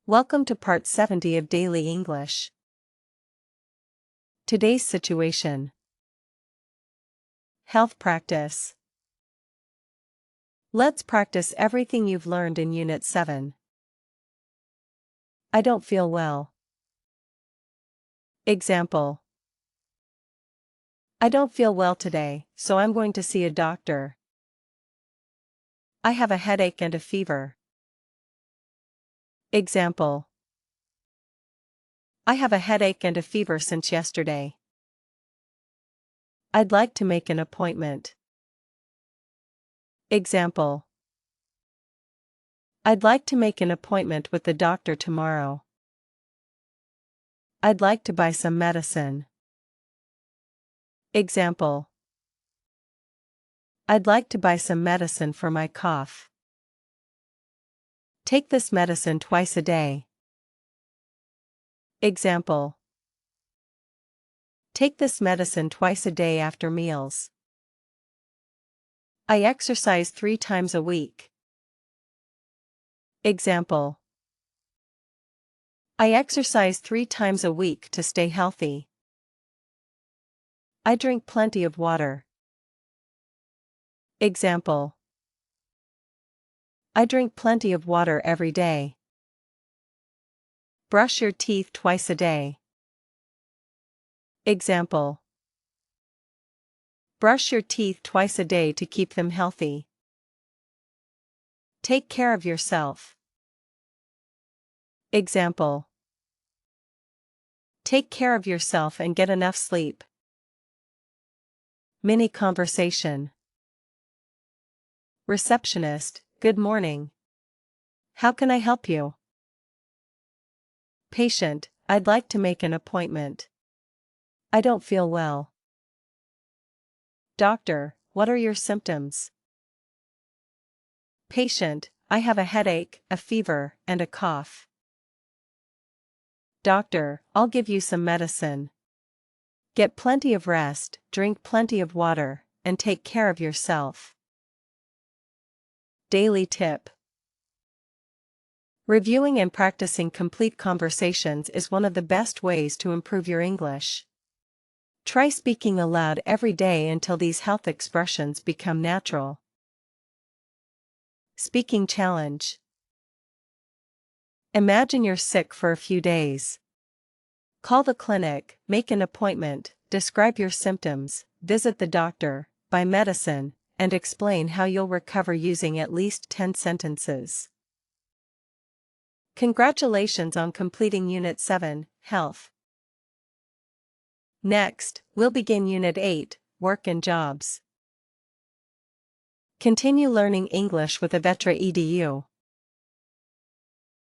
Welcome to Part 70 of Daily English. Today's situation. Health practice. Let's practice everything you've learned in Unit 7. I don't feel well. Example. I don't feel well today, so I'm going to see a doctor. I have a headache and a fever. Example. I have a headache and a fever since yesterday. I'd like to make an appointment. Example. I'd like to make an appointment with the doctor tomorrow. I'd like to buy some medicine. Example. I'd like to buy some medicine for my cough. Take this medicine twice a day. Example. Take this medicine twice a day after meals. I exercise 3 times a week. Example. I exercise 3 times a week to stay healthy. I drink plenty of water. Example. I drink plenty of water every day. Brush your teeth twice a day. Example. Brush your teeth twice a day to keep them healthy. Take care of yourself. Example. Take care of yourself and get enough sleep. Mini conversation. Receptionist, good morning. How can I help you? Patient, I'd like to make an appointment. I don't feel well. Doctor, what are your symptoms? Patient, I have a headache, a fever, and a cough. Doctor, I'll give you some medicine. Get plenty of rest, drink plenty of water, and take care of yourself. Daily tip. Reviewing and practicing complete conversations is one of the best ways to improve your English. Try speaking aloud every day until these health expressions become natural. Speaking challenge. Imagine you're sick for a few days. Call the clinic, make an appointment, describe your symptoms, visit the doctor, buy medicine, and explain how you'll recover using at least 10 sentences. Congratulations on completing Unit 7, Health. Next, we'll begin Unit 8, Work and Jobs. Continue learning English with Avetra edu.